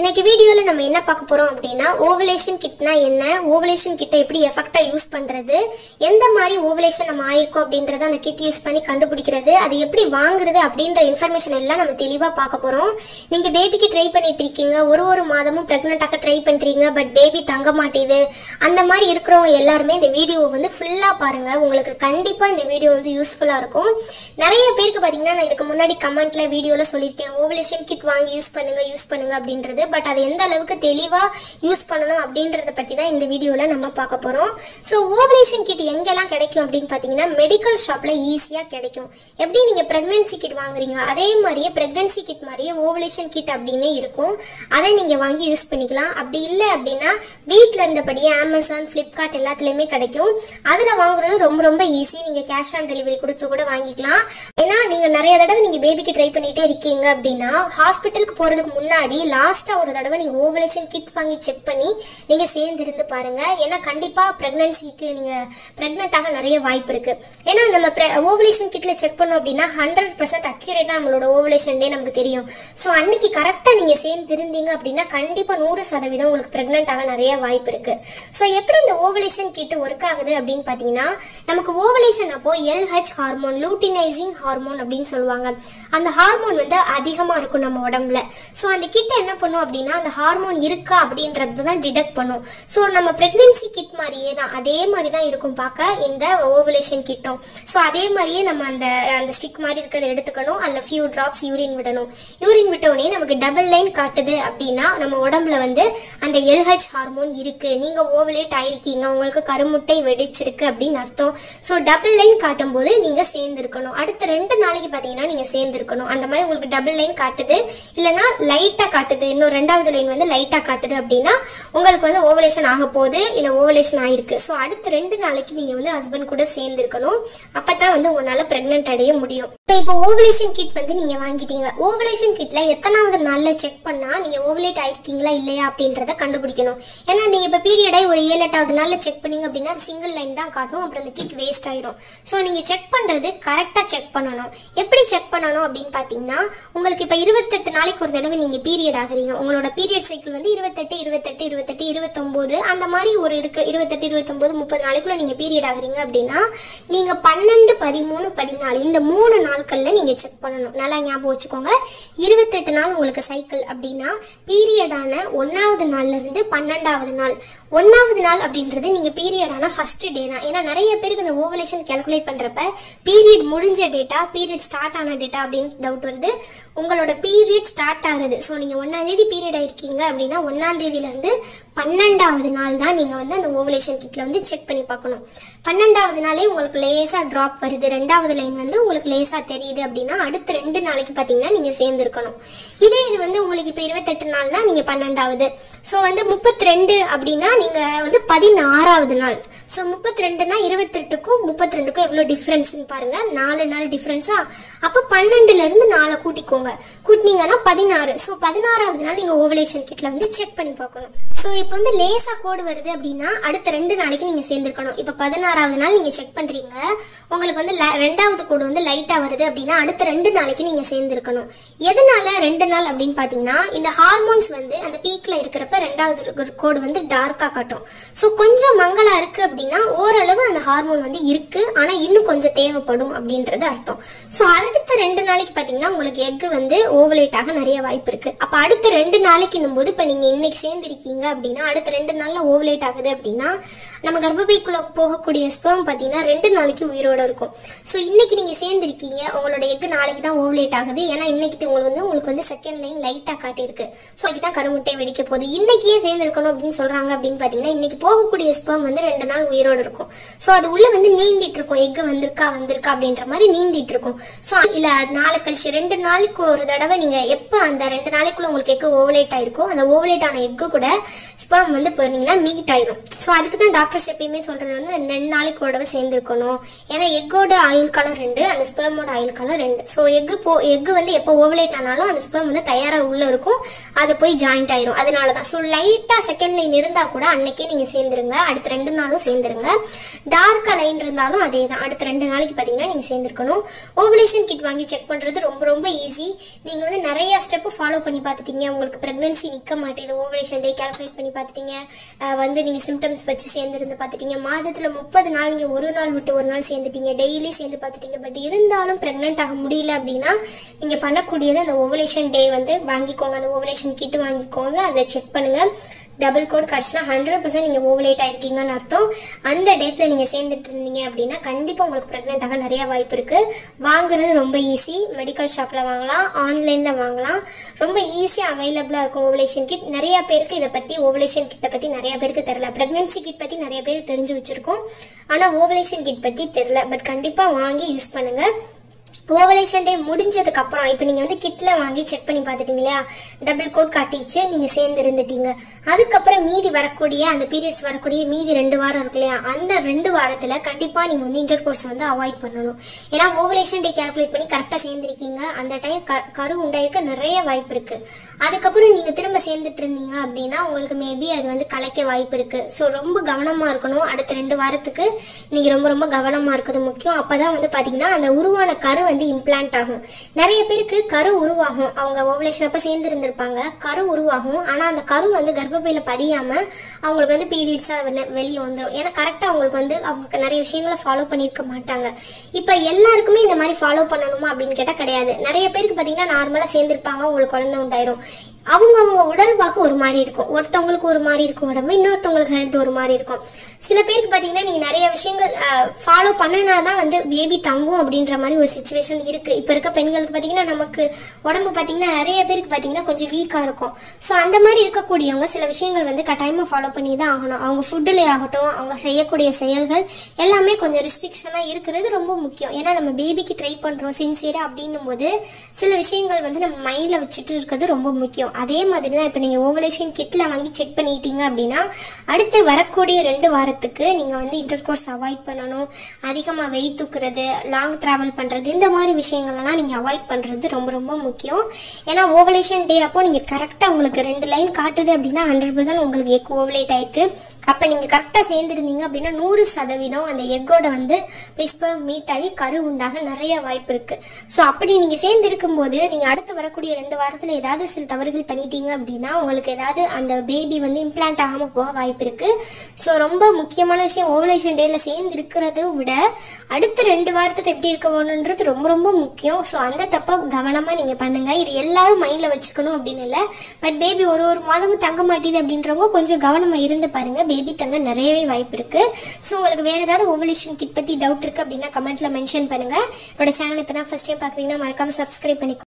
இன்னைக்கு வீடியோல நம்ம என்ன பார்க்க போறோம் அப்படின்னா ஓவலேஷன் கிட்னா என்ன, ஓவலேஷன் கிட்ட எப்படி எஃபெக்ட்டா யூஸ் பண்றது, எந்த மாதிரி ஓவலேஷன் நம்ம ஆயிருக்கோம் அப்படின்றத அந்த கிட் யூஸ் பண்ணி கண்டுபிடிக்கிறது, அது எப்படி வாங்குறது அப்படின்ற இன்ஃபர்மேஷன் எல்லாம் நம்ம தெளிவா பார்க்க போறோம். நீங்க பேபிக்கு ட்ரை பண்ணிட்டு இருக்கீங்க, ஒரு மாதமும் பிரெக்னென்ட்டாக ட்ரை பண்றீங்க, பட் பேபி தங்க மாட்டேது, அந்த மாதிரி இருக்கிறவங்க எல்லாருமே இந்த வீடியோவை வந்து ஃபுல்லா பாருங்க. உங்களுக்கு கண்டிப்பா இந்த வீடியோ வந்து யூஸ்ஃபுல்லா இருக்கும். நிறைய பேருக்கு பாத்தீங்கன்னா நான் இதுக்கு முன்னாடி கமெண்ட்ல வீடியோல சொல்லியிருக்கேன், ஓவலேஷன் கிட் வாங்கி யூஸ் பண்ணுங்க அப்படின்றது. பட் அது எந்த அளவுக்கு தெளிவா யூஸ் பண்ணணும் அப்படின்றத பத்தி தான் இந்த வீடியோல நம்ம பார்க்க போறோம். ஸோ ஓவலேஷன் கிட் எங்கெல்லாம் கிடைக்கும் அப்படின்னு பாத்தீங்கன்னா மெடிக்கல் ஷாப்ல ஈஸியா கிடைக்கும். எப்படி நீங்க பிரெக்னன்சி கிட் வாங்குறீங்க அதே மாதிரியே பிரெக்னன்சி கிட் மாதிரியே ஓவலேஷன் கிட் அப்படின்னு இருக்கும். அதை நீங்க வாங்கி யூஸ் பண்ணிக்கலாம். அப்படி இல்லை அப்படின்னா வீட்டில் இருந்தபடியே அமேசான், பிளிப்கார்ட் எல்லாத்துலயுமே கிடைக்கும். அதுல வாங்குறது ரொம்ப ஈஸி. நீங்க கேஷ் ஆன் டெலிவரி கொடுத்து கூட வாங்கிக்கலாம். ஏன்னா நீங்க நிறைய தடவை நீங்க பேபிக்கு ட்ரை பண்ணிட்டே இருக்கீங்க அப்படின்னா ஹாஸ்பிட்டலுக்கு போறதுக்கு முன்னாடி லாஸ்டா ஒரு தடவை நீங்க ஓவலேஷன் கிட் வாங்கி செக் பண்ணி நீங்க சேர்ந்து இருந்து பாருங்க. ஏன்னா கண்டிப்பா பிரெக்னன்சிக்கு நீங்க பிரெக்னென்ட் ஆக நிறைய வாய்ப்பு இருக்கு. ஏன்னா நம்ம ஓவலேஷன் கிட்ல செக் பண்ணோம் அப்படின்னா 100% அக்யூரேட்டா நம்மளோட ஓவலேஷன் டே நமக்கு தெரியும். ஸோ அன்னைக்கு கரெக்டா நீங்க சேர்ந்து இருந்தீங்க அப்படின்னா கண்டிப்பா 100% உங்களுக்கு பிரெக்னென்ட் ஆக நிறைய வாய்ப்பு இருக்கு. ஸோ எப்படி இந்த ஓவலேஷன் கிட் ஒர்க் ஆகுது அப்படின்னு பாத்தீங்கன்னா, நமக்கு ஓவலேஷன் அப்போ LH ஹார்மோன், லூட்டினைசிங் ஹார்மோன் அப்படின்னு சொல்லுவாங்க, அந்த ஹார்மோன் வந்து அதிகமா இருக்கும் நம்ம உடம்புல. ஸோ அந்த கிட்ட என்ன பண்ணும் அப்படின்னா அந்த ஹார்மோன் இருக்கா அப்படின்றது தான் டிடெக்ட் பண்ணும். ஸோ நம்ம பிரெக்னன்சி கிட் மாதிரியே தான், அதே மாதிரி தான் இருக்கும் பார்க்க இந்த ஓவலேஷன் கிட்டும். ஸோ அதே மாதிரியே நம்ம அந்த ஸ்டிக் மாதிரி இருக்கிறத எடுத்துக்கணும். அதில் ஃபியூ டிராப்ஸ் யூரின் விடணும். யூரின் விட்டோடனே நமக்கு டபுள் லைன் காட்டுது அப்படின்னா நம்ம உடம்புல வந்து அந்த LH ஹார்மோன் இருக்கு, நீங்க ஓவலேட் ஆயிருக்கீங்க, உங்களுக்கு கருமுட்டை வெடிச்சிருக்கு அப்படின்னு அர்த்தம். ஸோ டபுள் லைன் காட்டும் போது நீங்க சேர்ந்துருக்கணும். அடுத்த 2 நாளைக்கு பாத்தீங்கன்னா நீங்க சேர்ந்துருக்கணும். அந்த மாதிரி உங்களுக்கு டபுள் லைன் காட்டுது, இல்லைன்னா லைட்டா காட்டுது, இன்னும் 2வது லைன் வந்து லைட்டா காட்டுது அப்படின்னா உங்களுக்கு வந்து ஓவலேஷன் ஆக போகுது, இல்ல ஓவலேஷன் ஆயிருக்கு. ஸோ அடுத்த 2 நாளைக்கு நீங்க வந்து ஹஸ்பண்ட் கூட சேர்ந்துருக்கணும். அப்பதான் வந்து உங்களால பிரெக்னென்ட் அடைய முடியும். இப்போ ஓவலேஷன் கிட் வந்து நீங்க வாங்கிட்டீங்க. ஓவலேஷன் கிட்ல எத்தனாவது நாள்ல செக் பண்ணா நீங்க ஓவலேட் ஆயிருக்கீங்களா இல்லையா அப்படின்றத கண்டுபிடிக்கணும். ஏன்னா நீங்க இப்ப பீரியட் ஆகி ஒரு 7-8வது நாள்ல செக் பண்ணீங்க அப்படின்னா சிங்கிள் லைன் தான் காட்டும், அப்புறம் அந்த கிட் வேஸ்ட் ஆயிரும். ஸோ நீங்க செக் பண்றது கரெக்டா செக் பண்ணணும். எப்படி செக் பண்ணணும் அப்படின்னு பாத்தீங்கன்னா, உங்களுக்கு இப்ப 28 நாளைக்கு ஒரு தடவை நீங்க பீரியட் ஆகுறீங்க. உங்களோட பீரியட் சைக்கிள் வந்து 28, 28, 28, 29 அந்த மாதிரி ஒரு இருக்கு. 28, 29, 30 நாளைக்குள்ள நீங்க பீரியட் ஆகுறீங்க அப்படின்னா நீங்க 12, 13, 14 இந்த 3 நாட்கள்ல நீங்க செக் பண்ணணும். நல்லா ஞாபகம் வச்சுக்கோங்க. 28 நாள் உங்களுக்கு சைக்கிள் அப்படின்னா பீரியடான 1வது நாள்ல இருந்து 12வது நாள். 1வது நாள் அப்படின்றது நீங்க பீரியடான ஃபர்ஸ்ட் டே தான். ஏன்னா நிறைய பேருக்கு இந்த ஓவலேஷன் கால்குலேட் பண்றப்ப பீரியட் முடிஞ்ச டேட்டா, பீரியட் ஸ்டார்ட் ஆன டேட்டா அப்படின்னு டவுட் வருது. உங்களோட பீரியட் ஸ்டார்ட் ஆகுது. ஸோ நீங்க 1ஆம் தேதி பீரியட் ஆயிருக்கீங்க அப்படின்னா 1ஆம் தேதியில இருந்து 12வது நாள் தான் நீங்க வந்து அந்த ஓவலேஷன் கிட்ல வந்து செக் பண்ணி பார்க்கணும். 12வது நாளே உங்களுக்கு லேசா டிராப் வருது, 2வது லைன் வந்து உங்களுக்கு லேசா தெரியுது அப்படின்னா அடுத்த 2 நாளைக்கு பாத்தீங்கன்னா நீங்க சேர்ந்துருக்கணும். இதே இது வந்து உங்களுக்கு இப்ப 28 நாள்னா நீங்க 12வது. ஸோ வந்து 32 அப்படின்னா நீங்க வந்து 16வது நாள். ஸோ 32னா 28க்கும் 32க்கும் எவ்வளவு டிஃபரன்ஸ் பாருங்க, 4 நாள் டிஃபரன்ஸா. அப்ப 12ல இருந்து 4 கூட்டிக்கோங்க. கூட்டினீங்கன்னா 16. ஸோ 16வது நாள் நீங்க ஓவலேஷன் கிட்ல வந்து செக் பண்ணி பார்க்கணும். ஸோ இப்போ வந்து லேசா கோடு வருது அப்படின்னா அடுத்த 2 நாளைக்கு நீங்க சேர்ந்துருக்கணும். இப்ப 16வது நாள் நீங்க செக் பண்றீங்க, உங்களுக்கு வந்து 2வது கோடு வந்து லைட்டா வருது அப்படின்னா அடுத்த 2 நாளைக்கு நீங்க சேர்ந்துருக்கணும். எதனால 2 நாள் அப்படின்னு பாத்தீங்கன்னா, இந்த ஹார்மோன்ஸ் வந்து அந்த பீக்ல இருக்கிறப்ப 2வது கோடு வந்து டார்க்கா காட்டும். ஸோ கொஞ்சம் மங்களா இருக்கு அப்படின்னா ஓரளவு அந்த ஹார்மோன் வந்து இருக்கு, ஆனா இன்னும் கொஞ்சம் தேவைப்படும் அப்படின்றது அர்த்தம். ஸோ அடுத்த 2 நாளைக்கு பாத்தீங்கன்னா உங்களுக்கு எக் வந்து ஓவலேட் ஆக நிறைய வாய்ப்பு இருக்கு. அப்ப அடுத்த 2 நாளைக்கு போது இப்ப நீங்க இன்னைக்கு சேர்ந்திருக்கீங்க அப்படின்னா அடுத்த 2 நாள்ல ஓவலேட் ஆகுது அப்படின்னா நம்ம கர்ப்பப்பைக்குள்ள போகக்கூடிய ஸ்பெர்ம் பாத்தீங்கன்னா 2 நாளைக்கு உயிரோட இருக்கும். ஸோ இன்னைக்கு நீங்க சேர்ந்திருக்கீங்க, உங்களோட எக் நாளைக்கு தான் ஓவலேட் ஆகுது. ஏன்னா இன்னைக்கு உங்களுக்கு வந்து செகண்ட் லைன் லைட்டா காட்டியிருக்கு. ஸோ அதுதான் கருமுட்டை வெடிக்க போகுது. இன்னைக்கே சேர்ந்திருக்கணும் அப்படின்னு சொல்றாங்க அப்படின்னு பாத்தீங்கன்னா இன்னைக்கு போகக்கூடிய ஸ்பெர்ம் வந்து 2 நாள் உயிரோடு இருக்கும். ஸோ அது உள்ள வந்து நீந்திட்டு இருக்கும், எக் வந்திருக்கா அப்படின்ற மாதிரி நீந்திட்டு இருக்கும். ஸோ இல்ல 4 கழிச்சு 2 நாளுக்கு ஒரு தடவை நீங்க எப்ப அந்த 2 நாளைக்குள்ள உங்களுக்கு எக் ஓவலேட் ஆயிருக்கோ அந்த ஓவலேட் ஆன எக்கு கூட ஸ்பெர்ம் வந்து போறீங்கன்னா மீட் ஆயிரும். ஸோ அதுக்கு தான் டாக்டர்ஸ் எப்பயுமே சொல்றது வந்து 2 நாளைக்கு ஒரு தடவை சேர்ந்திருக்கணும். ஏன்னா எக்கோட ஆயில் காலம் 2, அந்த ஸ்பெர்மோட ஆயில் காலம் 2. ஸோ எக் வந்து எப்போ ஓவலேட் ஆனாலும் அந்த ஸ்பெர்ம் வந்து தயாரா உள்ள இருக்கும், அது போய் ஜாயிண்ட் ஆயிரும். அதனாலதான் ஸோ லைட்டா செகண்ட் லைன் இருந்தா கூட அன்னைக்கே நீங்க சேர்ந்துருங்க, அடுத்த 2 நாளும் சேர்ந்து சேர்ந்துருங்க. டார்க் லைன் இருந்தாலும் அதே தான். அடுத்த 2 நாளைக்கு பார்த்தீங்கன்னா நீங்கள் சேர்ந்துருக்கணும். ஓவலேஷன் கிட் வாங்கி செக் பண்ணுறது ரொம்ப ரொம்ப ஈஸி. நீங்கள் வந்து நிறைய ஸ்டெப்பு ஃபாலோ பண்ணி பார்த்துட்டீங்க, உங்களுக்கு ப்ரெக்னன்சி நிற்க மாட்டேது, ஓவலேஷன் டே கால்குலேட் பண்ணி பார்த்துட்டீங்க, வந்து நீங்கள் சிம்டம்ஸ் வச்சு சேர்ந்துருந்து பார்த்துட்டீங்க, மாதத்தில் 30 நாள் நீங்கள் ஒரு நாள் விட்டு ஒரு நாள் சேர்ந்துட்டீங்க, டெய்லி சேர்ந்து பார்த்துட்டீங்க. பட் இருந்தாலும் ப்ரெக்னென்ட் ஆக முடியல அப்படின்னா நீங்கள் பண்ணக்கூடியது அந்த ஓவலேஷன் டே வந்து வாங்கிக்கோங்க, அந்த ஓவலேஷன் கிட் வாங்கிக்கோங்க, அதை செக் பண்ணுங்க. டபுள் கோட் கிடச்சுன்னா 100% நீங்கள் ஓவலேட் ஆயிருக்கீங்கன்னு அர்த்தம். அந்த டேட்டில் நீங்கள் சேர்ந்துட்டு இருந்தீங்க அப்படின்னா கண்டிப்பாக உங்களுக்கு ப்ரெக்னென்ட் ஆக நிறைய வாய்ப்பு இருக்குது. வாங்குறது ரொம்ப ஈஸி. மெடிக்கல் ஷாப்பில் வாங்கலாம், ஆன்லைனில் வாங்கலாம், ரொம்ப ஈஸியாக அவைலபிளாக இருக்கும் ஓவலேஷன் கிட். நிறைய பேருக்கு இதை பற்றி ஓவலேஷன் கிட்டை பற்றி நிறைய பேருக்கு தெரியல. ப்ரெக்னன்சி கிட் பற்றி நிறைய பேர் தெரிஞ்சு வச்சுருக்கோம், ஆனால் ஓவலேஷன் கிட் பற்றி தெரியல. பட் கண்டிப்பாக வாங்கி யூஸ் பண்ணுங்கள். ஓவலேஷன் டே முடிஞ்சதுக்கு அப்புறம் இப்போ நீங்கள் வந்து கிட்ல வாங்கி செக் பண்ணி பார்த்துட்டீங்க இல்லையா, டபுள் கோட் காட்டிச்சு, நீங்கள் சேர்ந்து இருந்துட்டீங்க. அதுக்கப்புறம் மீதி வரக்கூடிய அந்த பீரியட்ஸ் வரக்கூடிய மீதி 2 வாரம் இருக்கு இல்லையா, அந்த 2 வாரத்தில் கண்டிப்பாக நீங்கள் வந்து இன்டர் கோர்ஸ் வந்து அவாய்ட் பண்ணணும். ஏன்னா ஓவலேஷன் டே கால்குலேட் பண்ணி கரெக்டாக சேர்ந்துருக்கீங்க, அந்த டைம் கரு உண்டாயிருக்க நிறைய வாய்ப்பு இருக்கு. அதுக்கப்புறம் நீங்கள் திரும்ப சேர்ந்துட்டு இருந்தீங்க அப்படின்னா உங்களுக்கு மேபி அது வந்து கலைக்க வாய்ப்பு இருக்கு. ஸோ ரொம்ப கவனமாக இருக்கணும். அடுத்த 2 வாரத்துக்கு நீங்கள் ரொம்ப ரொம்ப கவனமாக இருக்கிறது முக்கியம். அப்போதான் வந்து பார்த்தீங்கன்னா அந்த உருவான கரு வந்து இம்ப்ளான்ட் ஆகும். நிறைய பேருக்கு கரு உருவாகும், அவங்க ஓவலேஷன் அப்ப சேர்ந்து இருந்திருப்பாங்க, கரு உருவாகும். ஆனா அந்த கரு வந்து கர்ப்பப்பையில பதியாம அவங்களுக்கு வந்து பீரியட்ஸா வெளியே வந்துடும். ஏன்னா கரெக்டா அவங்களுக்கு வந்து அவங்க நிறைய விஷயங்களை ஃபாலோ பண்ணிருக்க மாட்டாங்க. இப்ப எல்லாருக்குமே இந்த மாதிரி ஃபாலோ பண்ணணுமா அப்படின்னு கேட்டா கிடையாது. நிறைய பேருக்கு பாத்தீங்கன்னா நார்மலா சேர்ந்திருப்பாங்க, உங்களுக்கு குழந்தை உண்டாயிரும். அவங்க உடல்வாக்கு ஒரு மாதிரி இருக்கும், ஒருத்தவங்களுக்கு ஒரு மாதிரி இருக்கும் உடம்பு, இன்னொருத்தவங்களுக்கு ஹெல்த் ஒரு மாதிரி இருக்கும். சில பேருக்கு பாத்தீங்கன்னா நீங்க நிறைய விஷயங்கள் ஃபாலோ பண்ணினாதான் வந்து பேபி தங்கும் அப்படின்ற மாதிரி ஒரு சிச்சுவேஷன் இருக்கு. இப்ப இருக்க பெண்களுக்கு பாத்தீங்கன்னா நமக்கு உடம்பு பாத்தீங்கன்னா நிறைய பேருக்கு பாத்தீங்கன்னா கொஞ்சம் வீக்கா இருக்கும். ஸோ அந்த மாதிரி இருக்கக்கூடியவங்க சில விஷயங்கள் வந்து கட்டாயமா ஃபாலோ பண்ணி தான் ஆகணும். அவங்க ஃபுட்டுல ஆகட்டும், அவங்க செய்யக்கூடிய செயல்கள் எல்லாமே கொஞ்சம் ரெஸ்ட்ரிக்ஷனா இருக்கிறது ரொம்ப முக்கியம். ஏன்னா நம்ம பேபிக்கு ட்ரை பண்றோம் சின்சியரா அப்படின்னும் போது சில விஷயங்கள் வந்து நம்ம மைண்ட்ல வச்சுட்டு இருக்கிறது ரொம்ப முக்கியம். அதே மாதிரி தான் இப்போ நீங்கள் ஓவலேஷன் கிட்ல வாங்கி செக் பண்ணிட்டீங்க அப்படின்னா அடுத்து வரக்கூடிய 2 வாரத்துக்கு நீங்கள் வந்து இன்டர் கோர்ஸ் அவாய்ட் பண்ணணும். அதிகமாக வெயிட் தூக்குறது, லாங் ட்ராவல் பண்ணுறது, இந்த மாதிரி விஷயங்கள்லாம் நீங்கள் அவாய்ட் பண்ணுறது ரொம்ப ரொம்ப முக்கியம். ஏன்னா ஓவலேஷன் டே அப்போ நீங்கள் கரெக்டாக உங்களுக்கு 2 லைன் காட்டுது அப்படின்னா 100% உங்களுக்கு எக் ஓவலேட் ஆயிருக்கு. அப்போ நீங்கள் கரெக்டாக சேர்ந்துருந்தீங்க அப்படின்னா 100% அந்த எக்கோட வந்து ஸ்பெர்ம் மீட் ஆகி கரு உண்டாக நிறைய வாய்ப்பு இருக்கு. ஸோ அப்படி நீங்கள் சேர்ந்து இருக்கும்போது நீங்கள் அடுத்து வரக்கூடிய 2 வாரத்தில் ஏதாவது சில தவறுகள் பண்ணிட்டீங்க அப்படின்னா உங்களுக்கு ஏதாவது அந்த பேபி வந்து இம்ப்ளான்ட் ஆகாமல் போக வாய்ப்பு இருக்கு. ஸோ ரொம்ப முக்கியமான விஷயம், ஓவலேஷன் டேல சேர்ந்து இருக்கிறத விட அடுத்த 2 வாரத்துக்கு எப்படி இருக்க வேணுன்றது ரொம்ப ரொம்ப முக்கியம். ஸோ அந்த தப்பை கவனமாக நீங்கள் பண்ணுங்க. இது எல்லாரும் மைண்டில் வச்சுக்கணும் அப்படின்னு இல்லை. பட் பேபி ஒரு மாதமும் தங்க மாட்டேது அப்படின்றவங்க கொஞ்சம் கவனமாக இருந்து பாருங்க, பேபி தங்க நிறையவே வாய்ப்பு இருக்கு. ஸோ உங்களுக்கு வேற ஏதாவது ஓவலேஷன் கிட் பற்றி டவுட் இருக்கு அப்படின்னா கமெண்ட்ல மென்ஷன் பண்ணுங்க. என்னோட சேனல் இப்போ தான் ஃபர்ஸ்ட் டைம் பார்க்குறீங்கன்னா மறக்காம சப்ஸ்கிரைப் பண்ணிக்கோ.